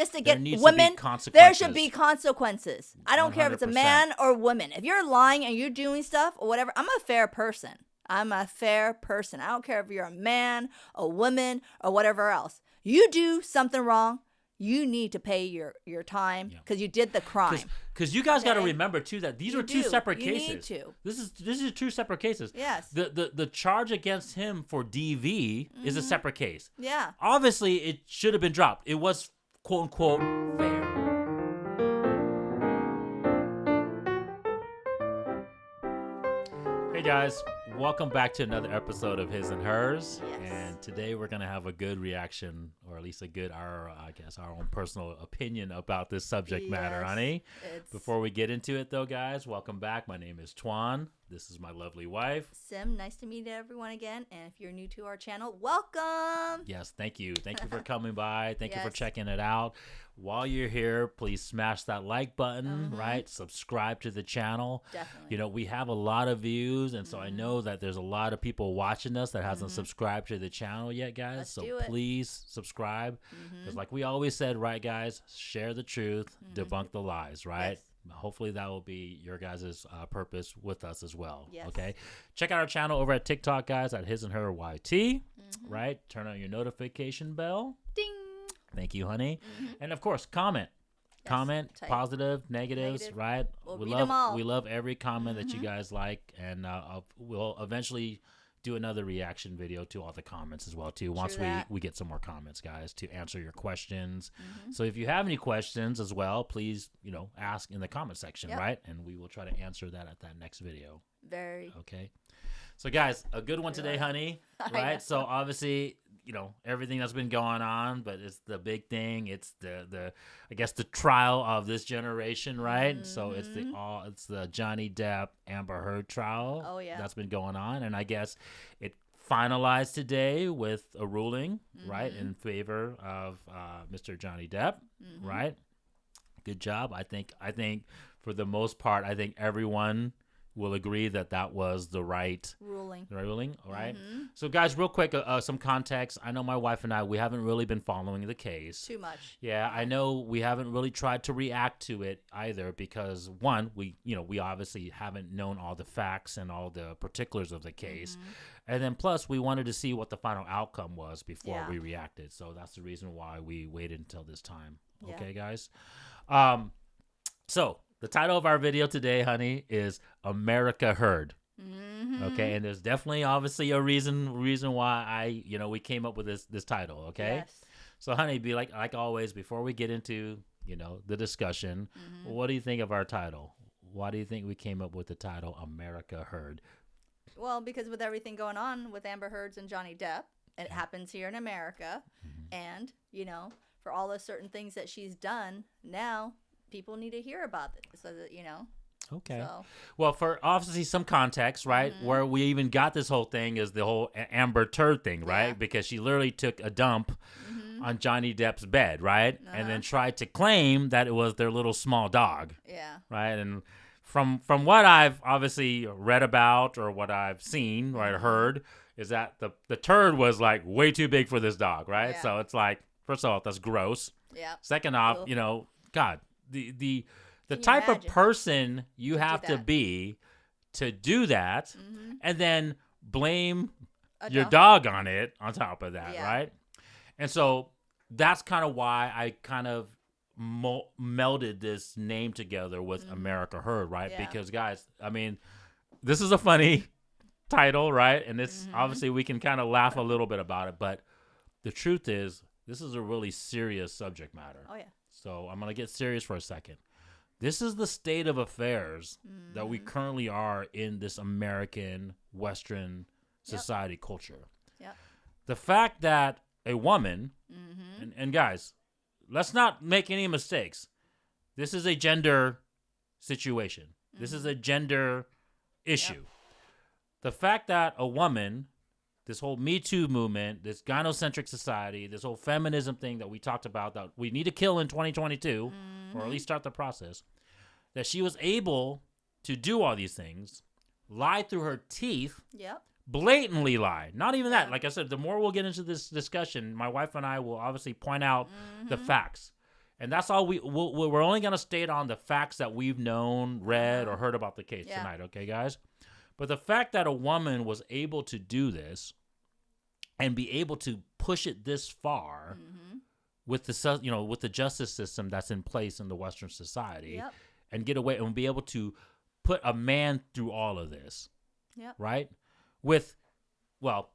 just to get needs women, to be consequences. there should be consequences. I don't care if it's a 100%. man or woman. If you're lying and you're doing stuff or whatever, I'm a fair person. I don't care if you're a man, a woman, or whatever else. You do something wrong, you need to pay your time because you did the crime. Because you guys got to remember too that these are two separate cases. You need to. This is two separate cases. Yes. The charge against him for DV is a separate case. Yeah. Obviously, it should have been dropped. It was quote unquote fair. Hey guys, welcome back to another episode of His and Hers. Yes. And today we're gonna have a good reaction, or at least our own personal opinion about this subject matter, honey. Before we get into it, though, guys, welcome back. My name is Twan. This is my lovely wife, Sim. Nice to meet everyone again. And if you're new to our channel, welcome. Yes, thank you. Thank you for coming by. Thank you for checking it out. While you're here, please smash that like button, right? Subscribe to the channel. Definitely. You know, we have a lot of views, and so I know that there's a lot of people watching us that hasn't subscribed to the channel yet, guys. So please subscribe. Because like we always said, right, guys, share the truth, debunk the lies, right? Yes. Hopefully that will be your guys' purpose with us as well. Yes. Okay. Check out our channel over at TikTok, guys, at His and Her YT, right? Turn on your notification bell. Ding. Thank you, honey. And of course, comment. Yes, comment, positive, negatives, right? We'll read them all. We love every comment that you guys like, and we'll eventually do another reaction video to all the comments as well too. Once we get some more comments, guys, to answer your questions. So if you have any questions as well, please ask in the comment section, right? And we will try to answer that at that next video. Okay. So guys, a good one today, honey. Right? So obviously, everything that's been going on, but it's the big thing. It's the I guess the trial of this generation, right? So it's the Johnny Depp Amber Heard trial. Oh yeah. That's been going on, and I guess it finalized today with a ruling, right, in favor of Mr. Johnny Depp, right? Good job. I think for the most part, I think everyone will agree that was the right ruling. All right. So guys, real quick, some context. I know my wife and we haven't really been following the case too much. Yeah, I know we haven't really tried to react to it either because one, we obviously haven't known all the facts and all the particulars of the case. And then plus we wanted to see what the final outcome was before we reacted. So that's the reason why we waited until this time. Okay, guys. So the title of our video today, honey, is America Hurd. Okay, and there's definitely obviously a reason why we came up with this title, okay? Yes. So honey, be like always, before we get into, the discussion, what do you think of our title? Why do you think we came up with the title America Hurd? Well, because with everything going on with Amber Heard's and Johnny Depp, it happens here in America, and, for all the certain things that she's done, now people need to hear about it so that, Okay. So. Well, for obviously some context, right, where we even got this whole thing is the whole Amber Turd thing, right? Yeah. Because she literally took a dump on Johnny Depp's bed, right? And then tried to claim that it was their little small dog. Yeah. Right? And from what I've obviously read about or what I've seen, right, heard, is that the turd was like way too big for this dog, right? Yeah. So it's like, first of all, that's gross. Yeah. Second off, God, the type of person you have to be to do that and then blame your dog on it on top of that, right? And so that's kind of why I kind of melded this name together with America Hurd, right? Yeah. Because, guys, I mean, this is a funny title, right? And it's obviously we can kind of laugh a little bit about it, but the truth is this is a really serious subject matter. Oh, yeah. So I'm going to get serious for a second. This is the state of affairs that we currently are in this American Western society culture. Yep. The fact that a woman, and guys, let's not make any mistakes. This is a gender situation. This is a gender issue. Yep. The fact that a woman, this whole Me Too movement, this gynocentric society, this whole feminism thing that we talked about that we need to kill in 2022, or at least start the process, that she was able to do all these things, lie through her teeth, blatantly lie. Not even that. Like I said, the more we'll get into this discussion, my wife and I will obviously point out the facts. And that's all we're only going to state on the facts that we've known, read, or heard about the case tonight, okay, guys? But the fact that a woman was able to do this and be able to push it this far with the justice system that's in place in the Western society and get away and be able to put a man through all of this, right? With, well,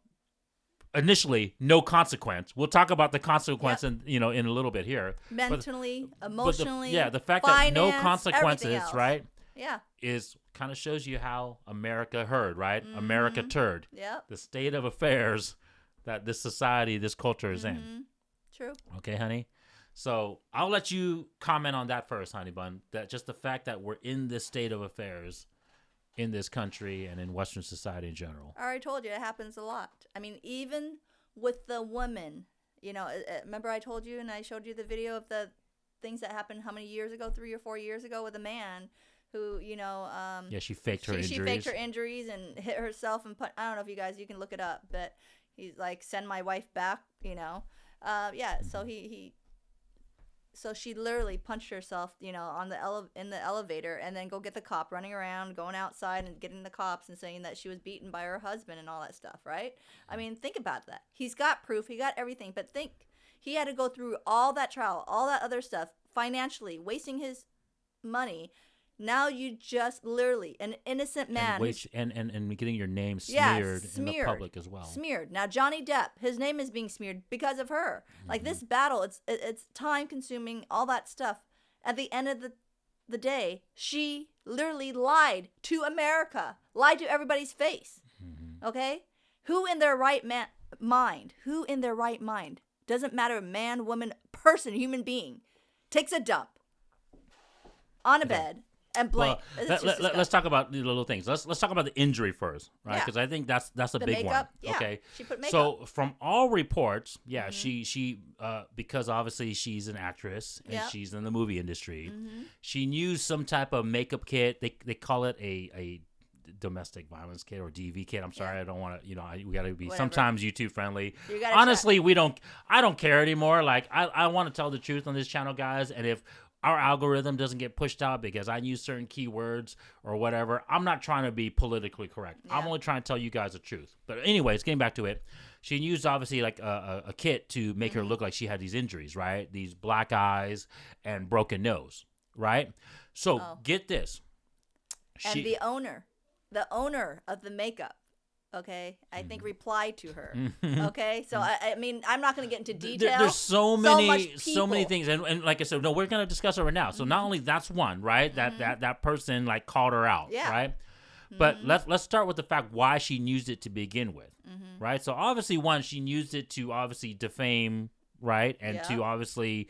initially no consequence. We'll talk about the consequence in a little bit here. Mentally, emotionally, the fact finance, that no consequences, right? Yeah. Is kind of shows you how America heard, right? America turd. Yeah. The state of affairs that this society, this culture is in. True. Okay, honey. So I'll let you comment on that first, honey bun. That just the fact that we're in this state of affairs in this country and in Western society in general. I already told you it happens a lot. I mean, even with the women, remember I told you and I showed you the video of the things that happened how many years ago, 3 or 4 years ago, with a man who, she faked her injuries. She faked her injuries and hit herself and I don't know if you can look it up, but he's like, send my wife back, so so she literally punched herself, on in the elevator, and then go get the cop running around, going outside and getting the cops and saying that she was beaten by her husband and all that stuff, right? I mean, think about that. He's got proof, he got everything, but think he had to go through all that trial, all that other stuff, financially, wasting his money. Now you just literally an innocent man and getting your name smeared in the public as well. Smeared. Now Johnny Depp, his name is being smeared because of her. Like this battle, it's time consuming, all that stuff. At the end of the day, she literally lied to America, lied to everybody's face. Okay, who in their right mind? Who in their right mind? Doesn't matter, man, woman, person, human being, takes a dump on a bed. And blame. Well, let's talk about the little things. Let's talk about the injury first, right? Because I think that's a big makeup, one. Okay. She put makeup. So from all reports, she because obviously she's an actress and she's in the movie industry, she used some type of makeup kit. They call it a domestic violence kit or DV kit. I'm sorry, I don't want to. We got to be sometimes YouTube friendly. Honestly, I don't care anymore. Like I want to tell the truth on this channel, guys, and if our algorithm doesn't get pushed out because I use certain keywords or whatever, I'm not trying to be politically correct. I'm only trying to tell you guys the truth. But anyways, getting back to it, she used obviously like a kit to make her look like she had these injuries, right? These black eyes and broken nose, right? So get this. And the owner of the makeup, okay, I think replied to her. Okay, so I mean, I'm not going to get into detail. There's so many things, and like I said, no, we're going to discuss it right now. So not only that's one, right? That person like called her out, right? But let's start with the fact why she used it to begin with, right? So obviously, one, she used it to obviously defame, right, and to obviously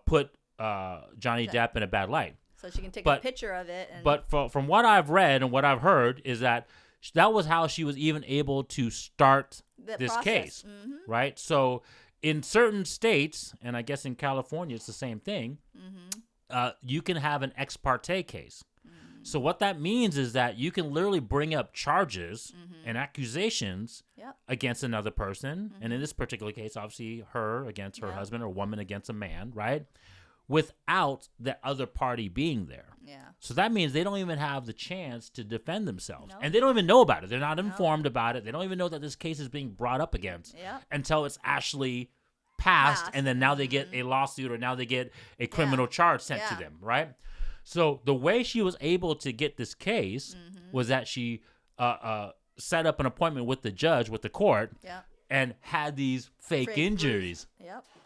put Johnny Depp in a bad light. So she can take a picture of it. But from what I've read and what I've heard is that was how she was even able to start this case, right? So in certain states, and I guess in California it's the same thing, you can have an ex parte case. So what that means is that you can literally bring up charges and accusations against another person, and in this particular case, obviously her against her husband or woman against a man, right? Without the other party being there. So that means they don't even have the chance to defend themselves. And they don't even know about it. They're not informed about it. They don't even know that this case is being brought up against until it's actually passed. And then now they get a lawsuit or now they get a criminal charge sent to them, right? So the way she was able to get this case was that she set up an appointment with the judge, with the court, and had these fake injuries.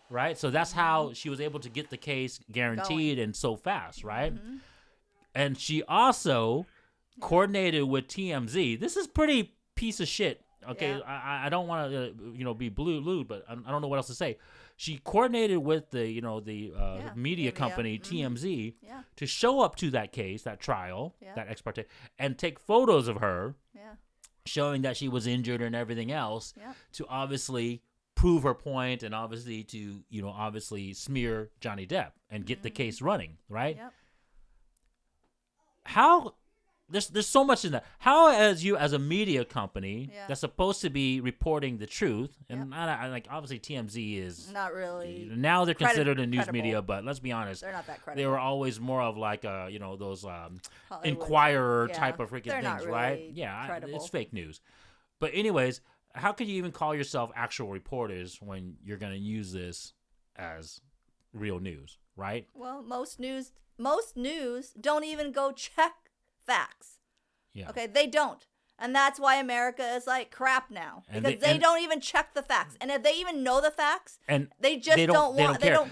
Right? So that's how she was able to get the case guaranteed and so fast, right? And she also coordinated with TMZ. This is pretty piece of shit. Okay, I don't want to be lewd, but I don't know what else to say. She coordinated with the media company TMZ to show up to that case, that trial, that ex parte, and take photos of her, showing that she was injured and everything else, to obviously prove her point and obviously to obviously smear Johnny Depp and get the case running, right? How there's so much in that. How as a media company Yeah. that's supposed to be reporting the truth, and I like obviously TMZ is not really. now they're considered a news credible. media, but let's be honest, They're not that credible. they were always more of like those Hollywood. Inquirer Yeah. type of freaking They're things, not really right? Yeah, credible. it's fake news. But anyways, how could you even call yourself actual reporters when you're going to use this as real news, right? Well, most news don't even go check facts. Yeah. Okay, they don't. And that's why America is like crap now, And because they don't even check the facts. And if they even know the facts, and they just don't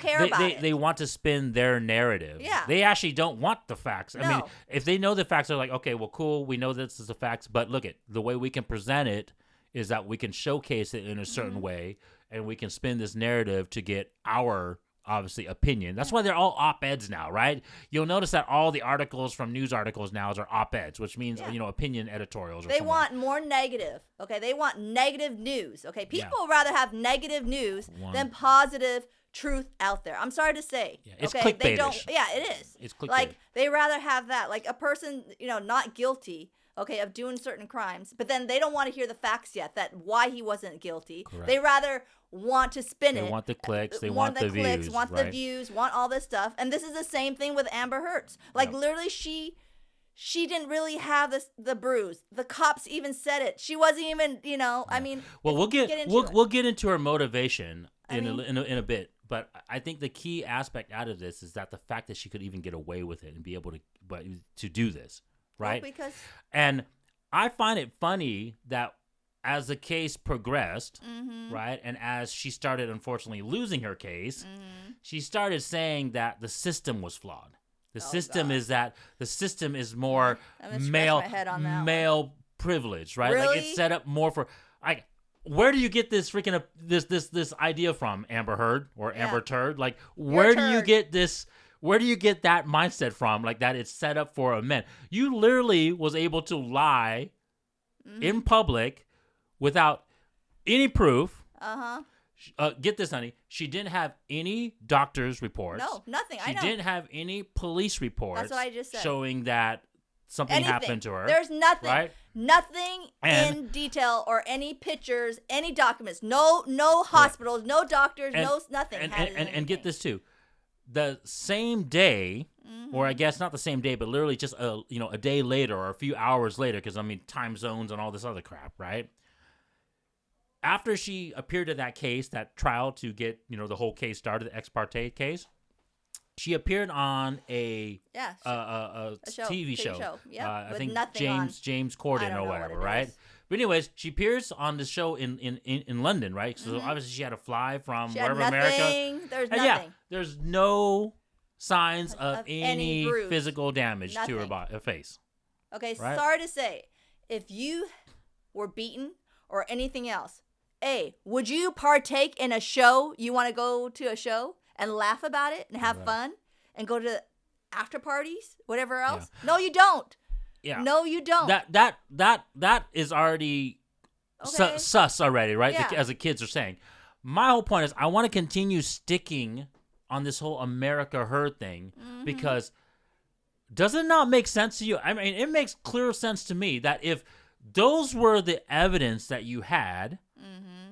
care about it. They want to spin their narrative. Yeah. They actually don't want the facts. I mean, No. if they know the facts, they're like, okay, well, cool. We know this is the facts, but look at the way we can present it is that we can showcase it in a certain way, and we can spin this narrative to get our obviously opinion. That's why they're all op-eds now, right? You'll notice that all the articles from news articles now are op-eds, which means opinion editorials. They want more negative. Okay, they want negative news. Okay, people would rather have negative news than positive truth out there. I'm sorry to say. Yeah, it's okay, clickbaitish. they don't. Yeah, it is. It's clickbait. Like they rather have that, like a person, not guilty. Okay, of doing certain crimes, but then they don't want to hear the facts yet. That why he wasn't guilty. Correct. They rather want to spin it. They want the clicks. They want the views. Want right? the views. Want all this stuff. And this is the same thing with Amber Heard. Like literally, she didn't really have the bruise. The cops even said it. She wasn't even. I mean. Well, we'll get into her motivation in a bit. But I think the key aspect out of this is that the fact that she could even get away with it and be able to do this. Right? Well, and I find it funny that as the case progressed, right, and as she started unfortunately losing her case, she started saying that the system was flawed. The system is more male privilege, right? Really? Like it's set up more for where do you get this freaking this idea from, Amber Heard or Amber Turd? Like where do you get this? Where do you get that mindset from? Like that it's set up for a man. You literally was able to lie in public without any proof. Get this, honey. She didn't have any doctor's reports. No, nothing. She didn't have any police reports. That's what I just said. Showing that something happened to her. There's nothing. Right? Nothing in detail or any pictures, any documents. No hospitals, no doctors, nothing. And get this too. The same day, or I guess not the same day, but literally just a day later or a few hours later, because I mean time zones and all this other crap, right? After she appeared in that case, that trial to get the whole case started, the ex parte case, she appeared on a TV show. Yeah, I think James Corden or whatever, right? But anyways, she appears on the show in London, right? So obviously she had to fly from wherever America. There's nothing. Yeah, there's no signs of any physical damage to her face. Okay, right? Sorry to say, if you were beaten or anything else, would you partake in a show? You want to go to a show and laugh about it and have fun and go to after parties, whatever else? Yeah. No, you don't. Yeah. No, you don't. That is already sus already, right? Yeah. As the kids are saying. My whole point is I want to continue sticking on this whole America Hurd thing because does it not make sense to you? I mean, it makes clear sense to me that if those were the evidence that you had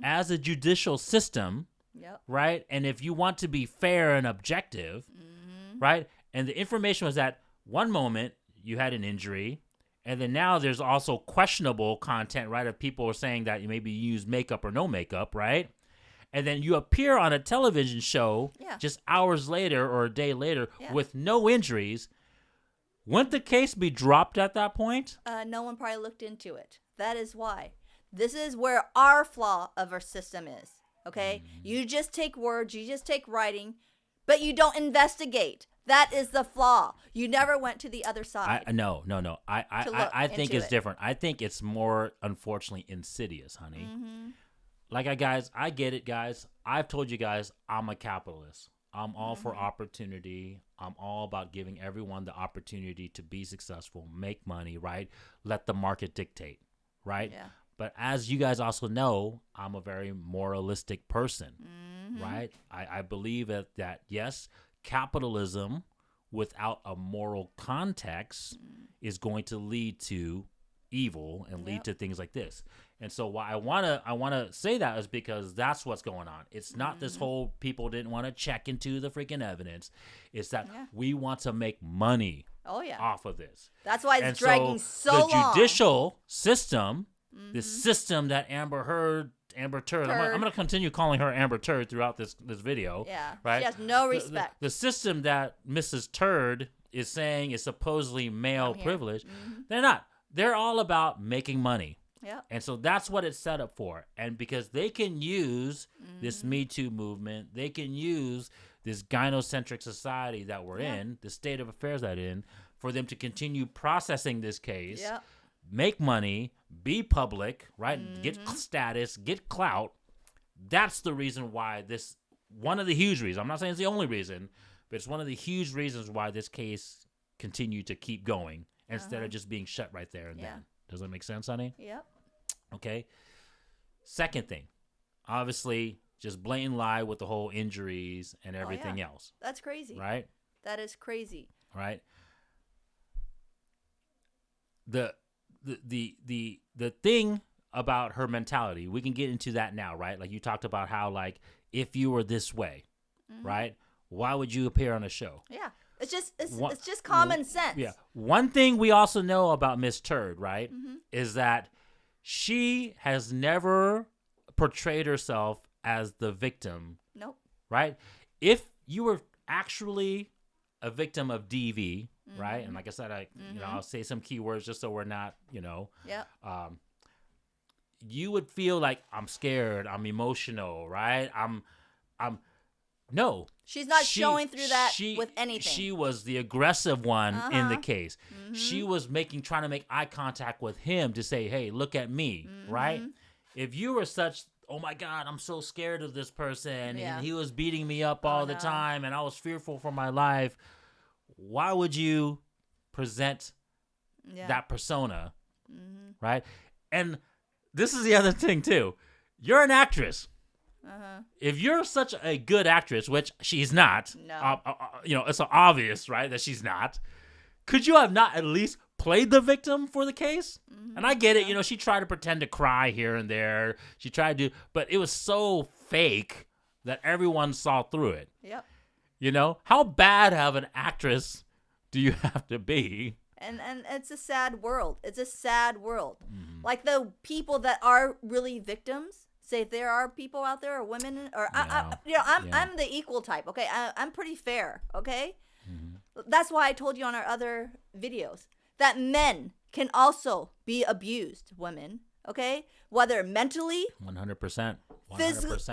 as a judicial system, right? And if you want to be fair and objective, right? And the information was that one moment you had an injury, and then now there's also questionable content, right? Of people are saying that you maybe use makeup or no makeup, right? And then you appear on a television show just hours later or a day later with no injuries. Wouldn't the case be dropped at that point? No one probably looked into it. That is why. This is where our flaw of our system is, okay? You just take words, you just take writing, but you don't investigate. That is the flaw. You never went to the other side. No. I think it's different. I think it's more, unfortunately, insidious, honey. Like, I get it, guys. I've told you guys, I'm a capitalist. I'm all for opportunity. I'm all about giving everyone the opportunity to be successful, make money, right? Let the market dictate, right? Yeah. But as you guys also know, I'm a very moralistic person, right? I believe that yes, capitalism without a moral context is going to lead to evil and lead to things like this. And so why I wanna say that is because that's what's going on. It's not this whole people didn't want to check into the freaking evidence. It's that we want to make money off of this. That's why it's dragging so long. The judicial system, the system that Amber Heard, Amber Turd. I'm going to continue calling her Amber Turd throughout this video. Yeah, right. She has no respect. The system that Mrs. Turd is saying is supposedly male privilege. They're not. They're all about making money. Yeah. And so that's what it's set up for. And because they can use this Me Too movement, they can use this gynocentric society that we're in, the state of affairs that in, for them to continue processing this case, make money, be public, right? Get status, get clout. That's the reason why this, one of the huge reasons, I'm not saying it's the only reason, but it's one of the huge reasons why this case continued to keep going instead of just being shut right there and then. Does that make sense, honey? Yep. Okay. Second thing, obviously, just blatant lie with the whole injuries and everything else. That's crazy. Right? That is crazy. Right? The thing about her mentality, we can get into that now, right? Like you talked about how, like, if you were this way, right? Why would you appear on a show? Yeah. It's just common sense. Yeah. One thing we also know about Miss Turd, right, is that she has never portrayed herself as the victim. Nope. Right? If you were actually a victim of DV, right? And like I said, I'll say some keywords just so we're not, you would feel like I'm scared, I'm emotional, right? No. She's not showing through that with anything. She was the aggressive one in the case. She was trying to make eye contact with him to say, hey, look at me, right? If you were such, oh my God, I'm so scared of this person, and he was beating me up all the time, and I was fearful for my life, why would you present that persona, right? And this is the other thing, too. You're an actress. If you're such a good actress, which she's not, it's obvious, right, that she's not, could you have not at least played the victim for the case? And I get it, she tried to pretend to cry here and there. She tried to, but it was so fake that everyone saw through it. Yep. How bad of an actress do you have to be? And it's a sad world. It's a sad world. Like the people that are really victims, say there are people out there or women or I'm the equal type. Okay. I'm pretty fair. Okay. That's why I told you on our other videos that men can also be abused, women. Okay. Whether mentally, 100%,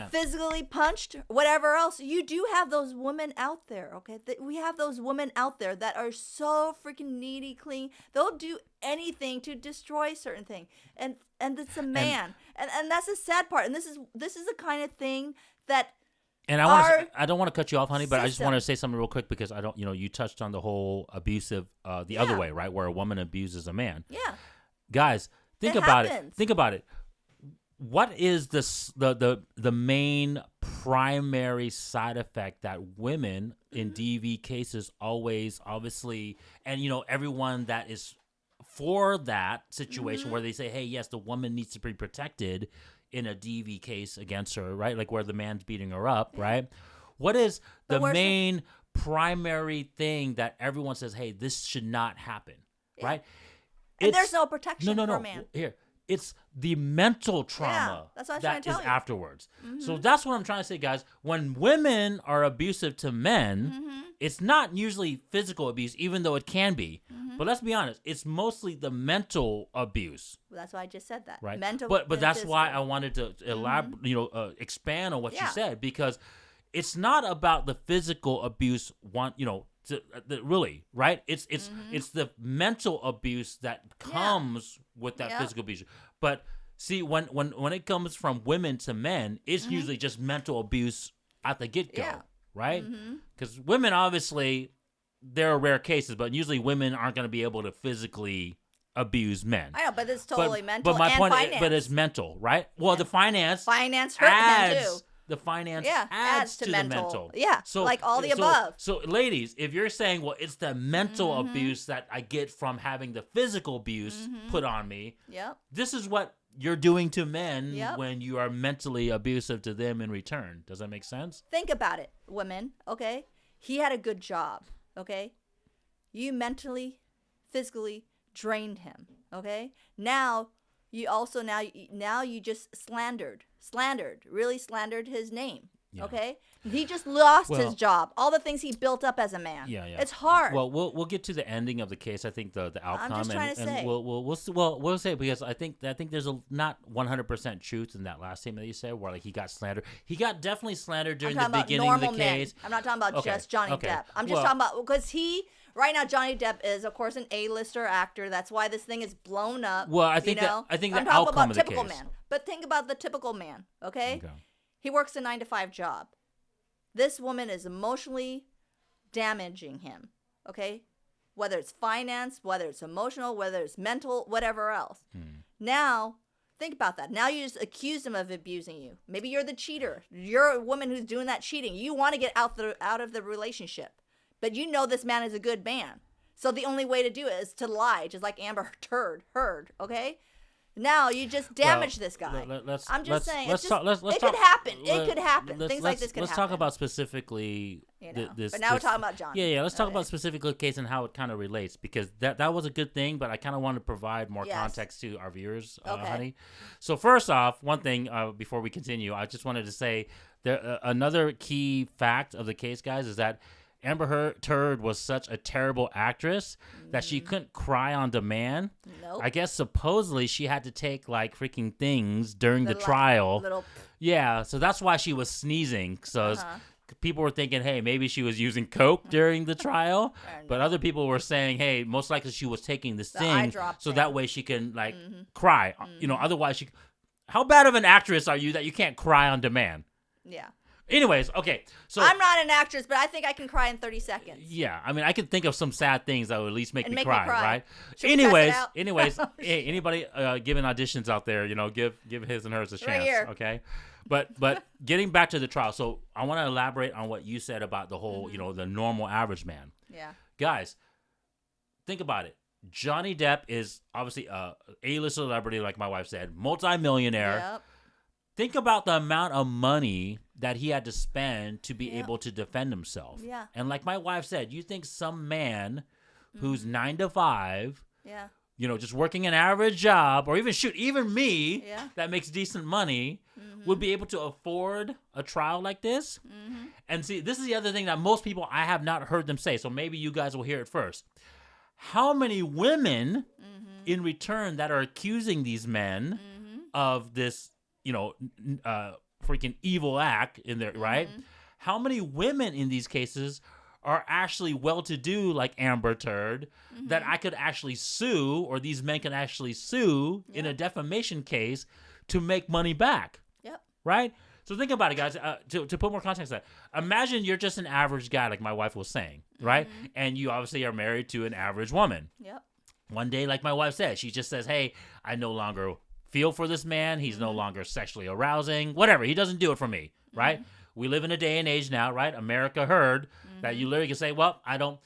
physically punched, whatever else, you do have those women out there. Okay. We have those women out there that are so freaking needy, clean. They'll do anything to destroy certain thing. And it's a man. And that's the sad part. And this is the kind of thing that And I don't want to cut you off, honey, but I just want to say something real quick because I don't, you touched on the whole abusive, the other way, right? Where a woman abuses a man. Yeah. Guys, think about it. Think about it. What is the main primary side effect that women in DV cases always, obviously, and everyone that is for that situation where they say, hey, yes, the woman needs to be protected in a DV case against her, right? Like where the man's beating her up, right? What is the main primary thing that everyone says, hey, this should not happen, right? And there's no protection for a man. Here, it's the mental trauma that's what I'm trying to tell you. Afterwards. So that's what I'm trying to say, guys. When women are abusive to men, it's not usually physical abuse, even though it can be. But let's be honest, it's mostly the mental abuse. Well, that's why I just said that. Right. Mental. But that's why I wanted to elaborate, expand on what you said, because it's not about the physical abuse. Really, right? It's the mental abuse that comes with that physical abuse. But see, when it comes from women to men, it's usually just mental abuse at the get-go, right? Because women, obviously, there are rare cases, but usually women aren't going to be able to physically abuse men. I know, but it's totally mental. But my and point, finance. But it's mental, right? Well, the finance hurt him too. the finance adds to the mental. Yeah, so, like all the above. So, ladies, if you're saying, well, it's the mental abuse that I get from having the physical abuse put on me, this is what you're doing to men when you are mentally abusive to them in return. Does that make sense? Think about it, women, okay? He had a good job, okay? You mentally, physically drained him, okay? Now you also now you just really slandered his name. Yeah. Okay, he just lost his job. All the things he built up as a man. Yeah. It's hard. Well, we'll get to the ending of the case. I think the outcome. I'm just trying to say. We'll say, because I think there's not 100% truth in that last statement that you said, where like he got slandered. He got definitely slandered during the beginning of the case. I'm not talking about just Johnny Depp. I'm just talking about because right now, Johnny Depp is, of course, an A-lister actor. That's why this thing is blown up. Well, I think the outcome of the case. I'm talking about typical man. But think about the typical man, okay? He works a 9-to-5 job. This woman is emotionally damaging him, okay? Whether it's finance, whether it's emotional, whether it's mental, whatever else. Now, think about that. Now you just accuse him of abusing you. Maybe you're the cheater. You're a woman who's doing that cheating. You want to get out of the relationship. But you know this man is a good man. So the only way to do it is to lie, just like Amber Heard, okay? Now you just damage this guy. I'm just saying, it could happen. It could happen. Things like this could happen. Let's talk about specifically this. But now we're talking about Johnny. Yeah. Let's talk about specifically the case and how it kind of relates, because that was a good thing, but I kind of want to provide more context to our viewers, honey. So first off, one thing before we continue, I just wanted to say another key fact of the case, guys, is that Amber Heard was such a terrible actress that she couldn't cry on demand. Nope. I guess supposedly she had to take like freaking things during the trial. Yeah, so that's why she was sneezing. So people were thinking, hey, maybe she was using coke during the trial. But other people were saying, hey, most likely she was taking this thing so that way she can like cry. You know, otherwise how bad of an actress are you that you can't cry on demand? Yeah. Anyways, okay, so I'm not an actress, but I think I can cry in 30 seconds. Yeah, I mean, I can think of some sad things that would at least make me cry, right? Anyways, hey, anybody giving auditions out there, you know, give His and Hers a chance, okay? But getting back to the trial, so I want to elaborate on what you said about the whole, you know, the normal average man. Yeah. Guys, think about it. Johnny Depp is obviously a A-list celebrity, like my wife said, multi-millionaire. Yep. Think about the amount of money that he had to spend to be able to defend himself. Yeah. And like my wife said, you think some man who's 9 to 5, you know, just working an average job, or even me that makes decent money would be able to afford a trial like this? And see, this is the other thing that most people, I have not heard them say, so maybe you guys will hear it first. How many women in return that are accusing these men of this, you know, freaking evil act in there, right? How many women in these cases are actually well-to-do, like Amber Heard, that I could actually sue, or these men can actually sue in a defamation case to make money back? Yep. Right? So think about it, guys. To put more context to that, imagine you're just an average guy, like my wife was saying, right? And you obviously are married to an average woman. Yep. One day, like my wife said, she just says, hey, I no longer feel for this man. He's no longer sexually arousing. Whatever. He doesn't do it for me, right? We live in a day and age now, right? America Hurd, that you literally can say, well, I don't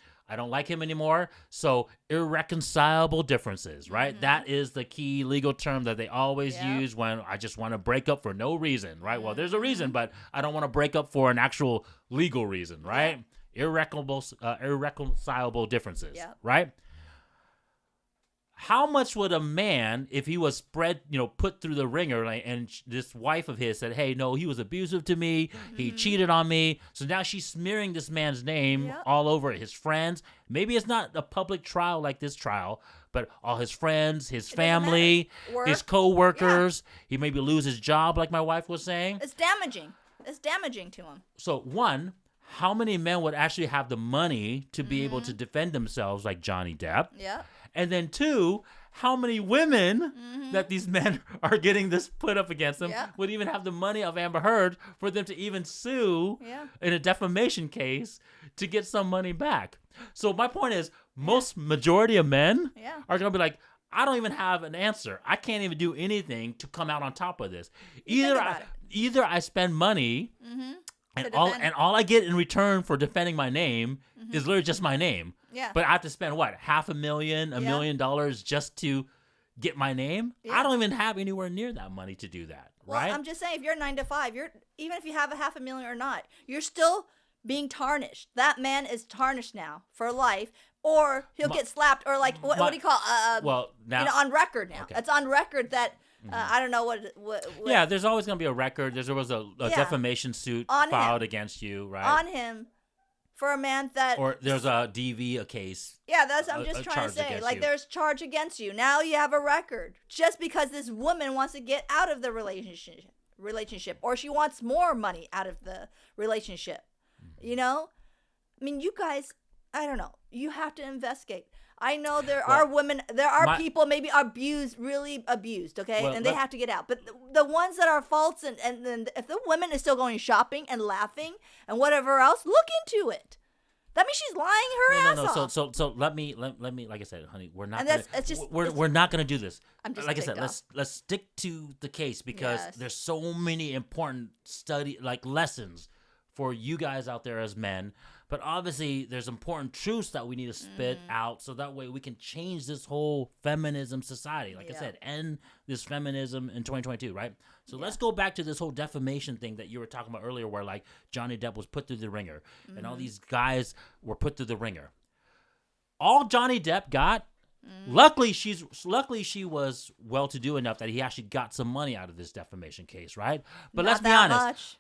like him anymore. So irreconcilable differences, right? That is the key legal term that they always use when I just want to break up for no reason, right? Well, there's a reason, but I don't want to break up for an actual legal reason, right? Irreconcilable differences, right? How much would a man, if he was put through the ringer, and this wife of his said, hey, no, he was abusive to me, he cheated on me, so now she's smearing this man's name all over his friends. Maybe it's not a public trial like this trial, but all his friends, his family, his co-workers, he maybe lose his job, like my wife was saying. It's damaging. It's damaging to him. So, one, how many men would actually have the money to be able to defend themselves like Johnny Depp? Yeah. And then two, how many women that these men are getting this put up against them would even have the money of Amber Heard for them to even sue in a defamation case to get some money back? So my point is, majority of men are going to be like, I don't even have an answer. I can't even do anything to come out on top of this. Either I spend money and all I get in return for defending my name is literally just my name. Yeah. But I have to spend what, $500,000, $1 million just to get my name? Yeah. I don't even have anywhere near that money to do that. Well, right? I'm just saying, if you're 9 to 5, even if you have $500,000 or not, you're still being tarnished. That man is tarnished now for life, or he'll get slapped, or like what do you call? Now on record now. Okay. It's on record that. I don't know what. Yeah, there's always going to be a record. There was a defamation suit filed against you, right? On him, for a man that. Or there's a DV case. Yeah, I'm just trying to say. Like, there's charge against you. Now you have a record. Just because this woman wants to get out of the relationship, or she wants more money out of the relationship. You know? I mean, you guys, I don't know. You have to investigate. I know there are women, people maybe really abused, okay? And they have to get out. But the ones that are false, and if the woman is still going shopping and laughing and whatever else, look into it. That means she's lying her ass off. So let me, like I said, honey, we're not gonna do this. Like I said, let's stick to the case, because there's so many important lessons for you guys out there as men. But obviously, there's important truths that we need to spit out, so that way we can change this whole feminism society. Like I said, end this feminism in 2022, right? So let's go back to this whole defamation thing that you were talking about earlier, where like Johnny Depp was put through the ringer, and all these guys were put through the ringer. All Johnny Depp got, luckily she was well-to-do enough that he actually got some money out of this defamation case, right? But let's be honest. Much.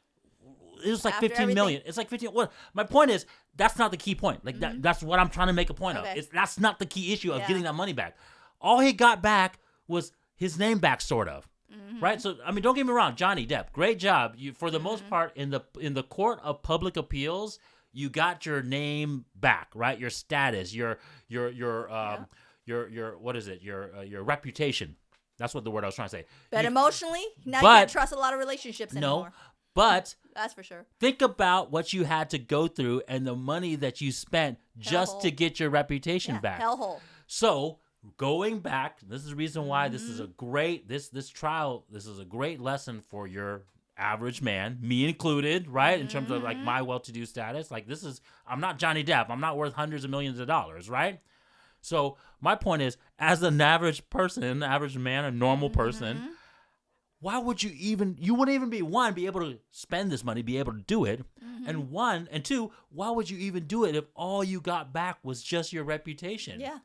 It was like 15 million. It's like 15. Well, my point is, that's not the key point. Like that's what I'm trying to make a point of. That's not the key issue of getting that money back. All he got back was his name back, sort of. Right? So, I mean, don't get me wrong, Johnny Depp, great job. You, for the most part, in the court of public appeals, you got your name back, right? Your status, your what is it? Your reputation. That's what the word I was trying to say. But emotionally, now you can't trust a lot of relationships anymore. No. But that's for sure. Think about what you had to go through and the money that you spent just to get your reputation back. Hellhole. So going back, this is the reason why this is a great this trial. This is a great lesson for your average man, me included, right? In terms of like my well-to-do status. Like, I'm not Johnny Depp. I'm not worth hundreds of millions of dollars, right? So my point is, as an average person, an average man, a normal person. Why would you wouldn't even be able to spend this money, be able to do it. And two, why would you even do it if all you got back was just your reputation? Yeah.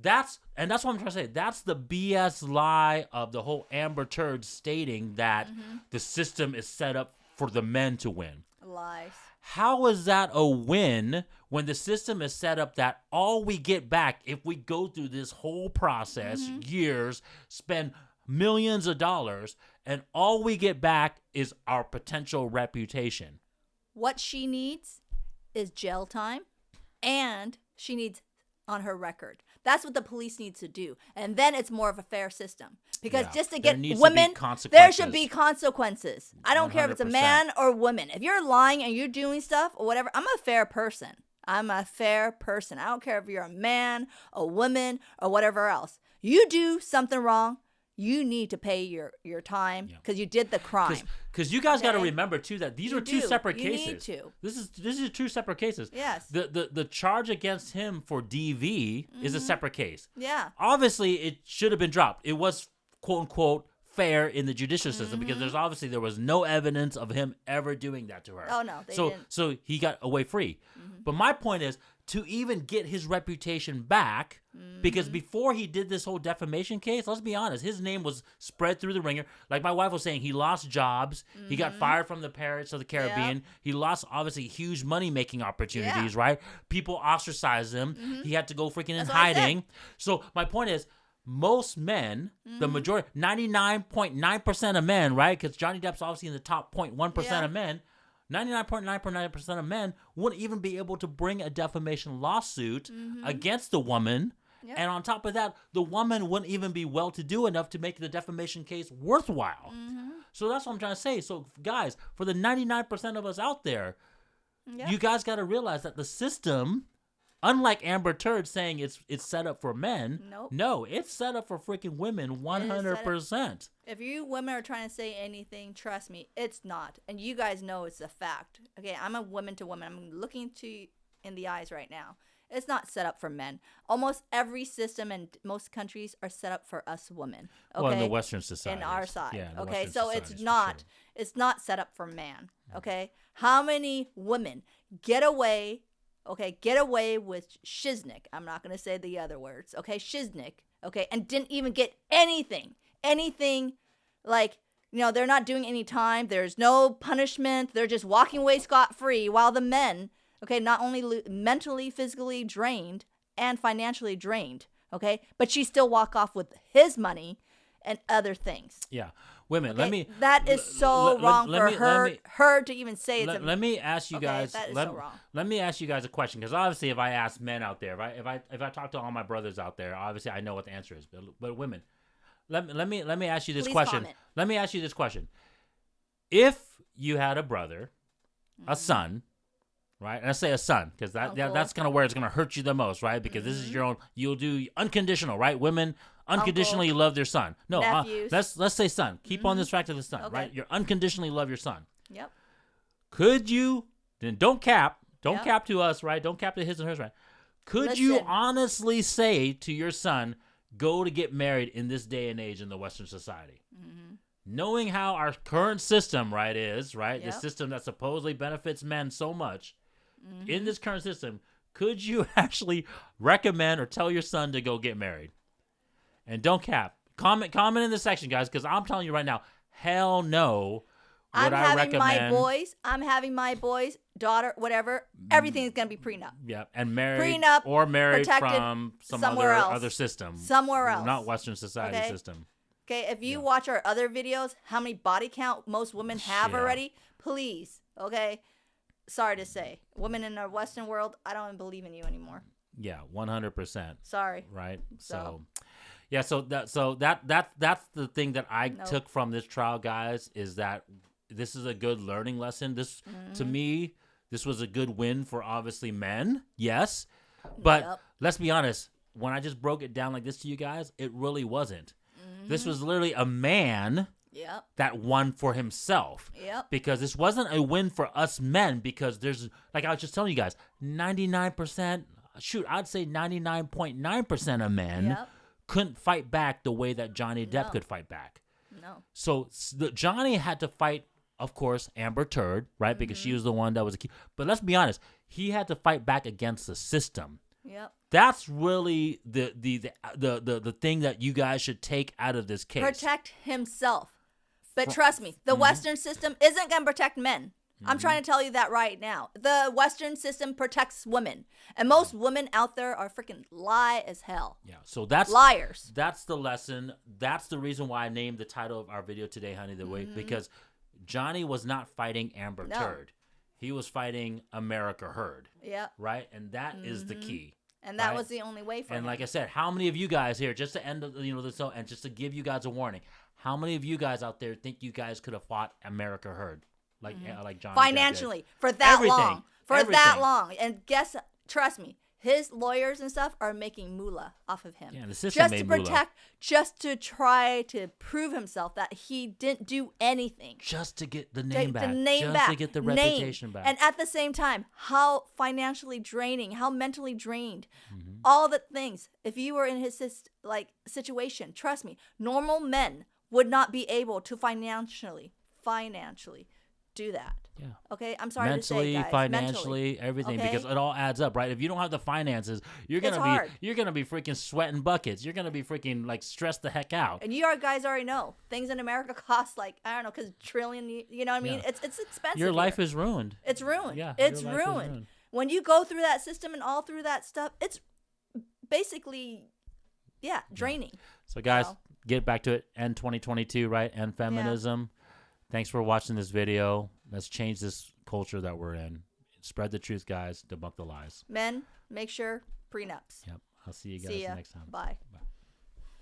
That's what I'm trying to say. That's the BS lie of the whole Amber Heard stating that the system is set up for the men to win. Lies. How is that a win when the system is set up that all we get back, if we go through this whole process, years, spend millions of dollars, and all we get back is our potential reputation? What she needs is jail time, and she needs on her record. That's what the police needs to do. And then it's more of a fair system. Because just to get women, there should be consequences. I don't care if it's a man or woman. If you're lying and you're doing stuff or whatever, I'm a fair person. I don't care if you're a man, a woman, or whatever else. You do something wrong, you need to pay your time because you did the crime. Because you guys got to remember too that these are two separate cases. Need to. This is two separate cases. Yes. The charge against him for DV is a separate case. Yeah. Obviously, it should have been dropped. It was quote unquote fair in the judicial system because there was no evidence of him ever doing that to her. Oh no. They didn't. So he got away free. But my point is, to even get his reputation back, because before he did this whole defamation case, let's be honest, his name was spread through the ringer. Like my wife was saying, he lost jobs. He got fired from the Pirates of the Caribbean. Yep. He lost, obviously, huge money-making opportunities, right? People ostracized him. He had to go freaking in hiding. So my point is, most men, the majority, 99.9% of men, right? Because Johnny Depp's obviously in the top 0.1% of men. 99.9% of men wouldn't even be able to bring a defamation lawsuit against the woman. Yep. And on top of that, the woman wouldn't even be well-to-do enough to make the defamation case worthwhile. So that's what I'm trying to say. So, guys, for the 99% of us out there, you guys got to realize that the system Unlike Amber Turd saying it's set up for men. Nope. No, it's set up for freaking women 100%. If you women are trying to say anything, trust me, it's not. And you guys know it's a fact. Okay, I'm a woman to woman. I'm looking to you in the eyes right now. It's not set up for men. Almost every system in most countries are set up for us women. Okay? Well, in the Western society. In our side. Yeah, okay, so it's not set up for man. Okay? How many women get away with shiznick? I'm not going to say the other words. Okay? Shiznick. Okay? And didn't even get anything. Anything like, they're not doing any time. There's no punishment. They're just walking away scot-free while the men, okay, not only mentally, physically drained and financially drained, okay, but she still walk off with his money and other things. Yeah. Women, okay? That is so wrong for her to even say it's let me ask you guys. That is so wrong. Let me ask you guys a question, because obviously if I ask men out there, if I talk to all my brothers out there, obviously I know what the answer is. But women, let me ask you this question. Comment. Let me ask you this question. If you had a brother, a son, right? And I say a son because that's kind of where it's going to hurt you the most, right? Because this is your own. You'll do unconditional, right? Women unconditionally love their son. No, let's say son. Keep on this track to the son, right? You unconditionally love your son. Yep. Could you? Then don't cap to us, right? Don't cap to his and hers, right? Could you honestly say to your son, go to get married in this day and age in the Western society? Knowing how our current system, right, is, right? The system that supposedly benefits men so much. In this current system, could you actually recommend or tell your son to go get married? And don't cap. Comment in the section, guys, because I'm telling you right now, hell no. I'm having my boys, daughter, whatever. Everything's gonna be prenup. Yeah, and married or married from some other system. Somewhere else. Not Western society system. Okay, if you watch our other videos, how many body count most women have already, please, okay? Sorry to say, women in our Western world, I don't even believe in you anymore. Yeah, 100%. Sorry. Right. So that's the thing that I took from this trial, guys, is that this is a good learning lesson. This to me, this was a good win for obviously men. Yes, but let's be honest. When I just broke it down like this to you guys, it really wasn't. This was literally a man. That won for himself. Because this wasn't a win for us men, because there's, like I was just telling you guys, 99%, I'd say 99.9% of men couldn't fight back the way that Johnny Depp could fight back. No. So Johnny had to fight, of course, Amber Turd, right? Because she was the one that was a key. But let's be honest, he had to fight back against the system. That's really the thing that you guys should take out of this case. Protect himself. But trust me, the Western system isn't going to protect men. I'm trying to tell you that right now. The Western system protects women. And most women out there are freaking lie as hell. Yeah, so that's liars. That's the lesson. That's the reason why I named the title of our video today, honey, the way, because Johnny was not fighting Amber Turd. He was fighting America Hurd. Right? And that is the key. And that was the only way for him. And like I said, how many of you guys here, just to end this, and just to give you guys a warning, how many of you guys out there think you guys could have fought America Hurd, like Johnny financially for that long, that long? And trust me, his lawyers and stuff are making moolah off of him. Yeah, the system made moolah. Just to try to prove himself that he didn't do anything. Just to get the name back. To get the reputation back. And at the same time, how financially draining, how mentally drained, all the things. If you were in his situation, trust me, normal men would not be able to financially do that. Yeah. Okay. I'm sorry mentally, to say, guys. Financially, everything, because it all adds up, right? If you don't have the finances, you're gonna be freaking sweating buckets. You're gonna be freaking stressed the heck out. And you guys already know things in America cost because trillion. You know what I mean? It's expensive. Your life is ruined. It's ruined. Yeah. It's ruined. When you go through that system and all through that stuff, it's basically draining. So guys, get back to it. End 2022, right? End feminism. Thanks for watching this video. Let's change this culture that we're in. Spread the truth, guys. Debunk the lies. Men, make sure prenups. Yep. I'll see you guys next time. Bye.